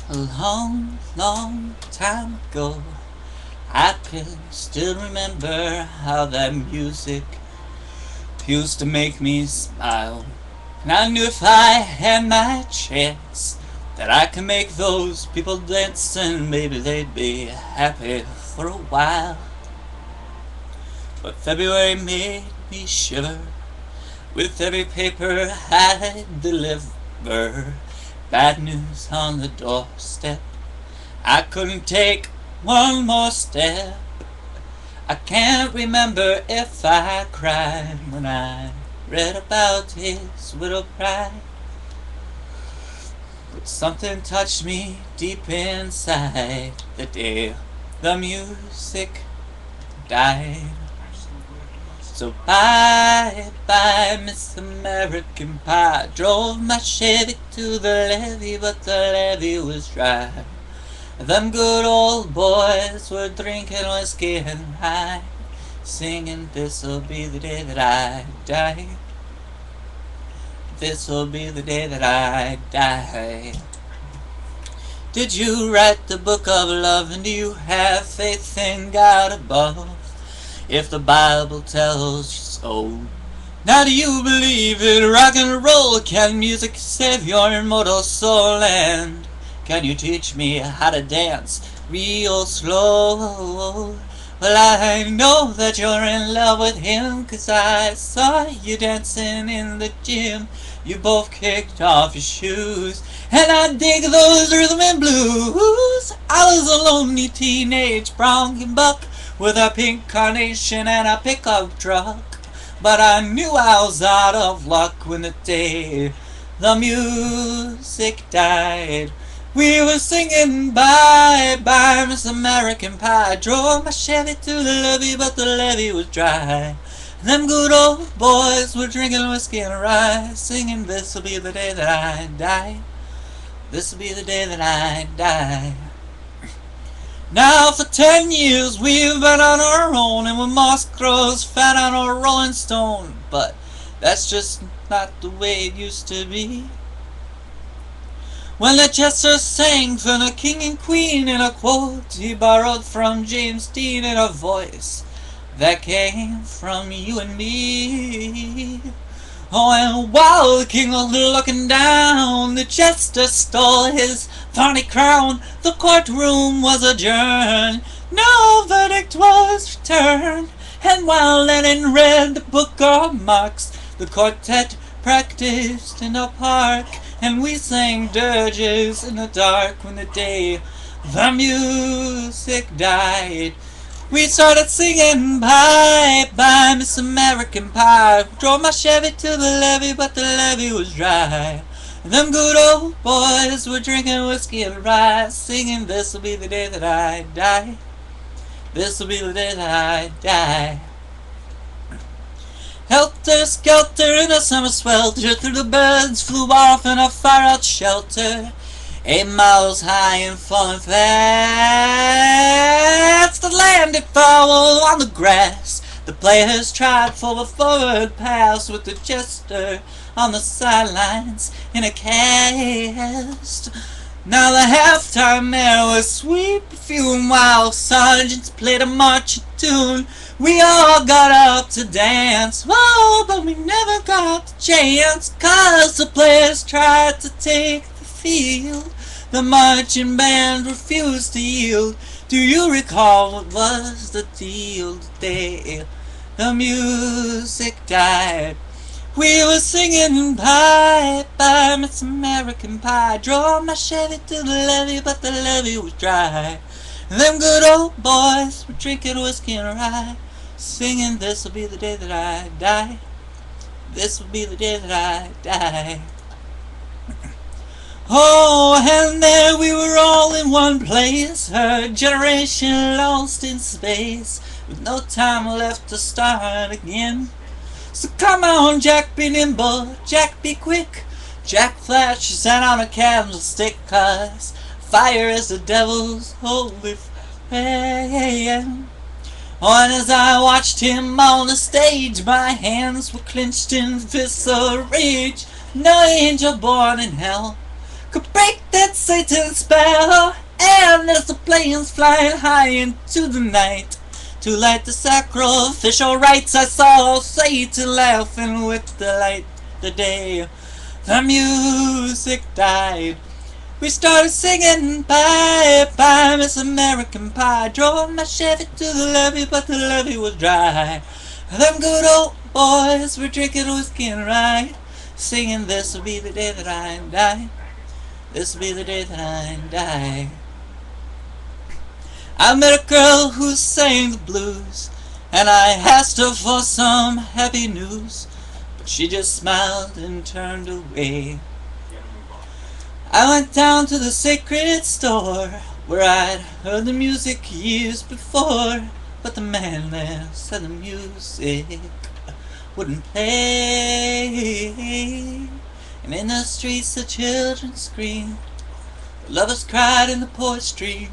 A long, long time ago, I can still remember how that music used to make me smile. And I knew if I had my chance that I could make those people dance, and maybe they'd be happy for a while. But February made me shiver with every paper I deliver. Bad news on the doorstep, I couldn't take one more step. I can't remember if I cried when I read about his widow bride, but something touched me deep inside the day the music died. So bye bye Miss American Pie. Drove my Chevy to the levee, but the levee was dry. Them good old boys were drinking whiskey and rye, singing, "This'll be the day that I die. This'll be the day that I die." Did you write the book of love, and do you have faith in God above? If the Bible tells you so, now do you believe in rock and roll? Can music save your immortal soul? And can you teach me how to dance real slow? Well, I know that you're in love with him, 'cause I saw you dancing in the gym. You both kicked off your shoes, and I dig those rhythm and blues. I was a lonely teenage bronc buck with a pink carnation and a pickup truck, but I knew I was out of luck when the day the music died. We were singing bye bye Miss American Pie. Drove my Chevy to the levee, but the levee was dry. Them good old boys were drinking whiskey and rye, singing, "This'll be the day that I die. This'll be the day that I die." Now for 10 years we've been on our own, and when moss grows fat on a rolling stone, but that's just not the way it used to be. When the jester sang for the king and queen in a quote he borrowed from James Dean, in a voice that came from you and me. Oh, and while the king was looking down, the jester stole his thorny crown. The courtroom was adjourned, no verdict was returned, and while Lenin read the book of Marx, the quartet practiced in the park, and we sang dirges in the dark when the day the music died. We started singing bye bye Miss American Pie. Drove my Chevy to the levee, but the levee was dry. Them good old boys were drinking whiskey and rye, singing, "This'll be the day that I die. This'll be the day that I die." Helter skelter in a summer swelter, through the birds flew off in a far-out shelter, 8 miles high and falling fast. The landed foul on the grass. The players tried for a forward pass, with the jester on the sidelines in a cast. Now the halftime air was sweet perfume, while sergeants played a marching tune. We all got up to dance, whoa, but we never got the chance, 'cause the players tried to take the field. The marching band refused to yield. Do you recall what was the deal today the music died? We were singing bye bye Miss American Pie. Drove my Chevy to the levee, but the levee was dry. Them good old boys were drinking whiskey and rye, singing, "This'll be the day that I die. This'll be the day that I die." Oh, and there we were all in one place, her generation lost in space, with no time left to start again. So come on, Jack, be nimble, Jack, be quick. Jack flashes out on a candlestick, 'cause fire is the devil's holy flame. Oh, and as I watched him on the stage, my hands were clenched in fists of rage. No angel born in hell could break that Satan's spell, and as the planes flying high into the night, to light the sacrificial rites, I saw Satan laughing with delight. The day the music died, we started singing bye bye Miss American Pie. Drove my Chevy to the levee, but the levee was dry. Them good old boys were drinking whiskey and rye, singing this'll be the day that I die. This'll be the day that I die. I met a girl who sang the blues, and I asked her for some happy news, but she just smiled and turned away. I went down to the sacred store, where I'd heard the music years before, but the man there said the music wouldn't play. And in the streets the children screamed, the lovers cried in the poet's dream.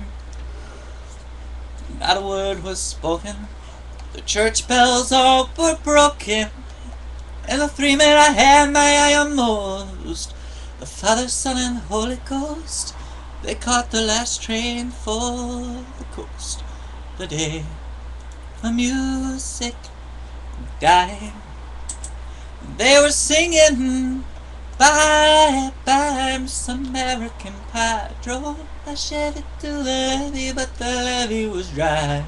Not a word was spoken, the church bells all were broken, and the three men I had my eye on most, the Father, Son, and Holy Ghost, they caught the last train for the coast. The day the music died, they were singing bye bye Miss American Pie. Drove my Chevy to the levee, but the levee was dry.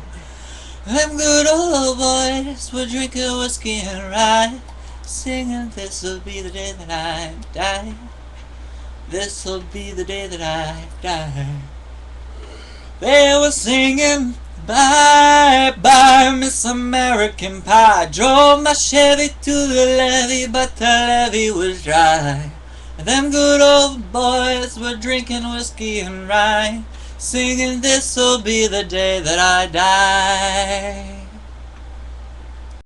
Them good old boys were drinking whiskey and rye, singing this'll be the day that I die. This'll be the day that I die. They were singing bye bye Miss American Pie. Drove my Chevy to the levee, but the levee was dry. Them good old boys were drinking whiskey and rye, singing this'll be the day that I die.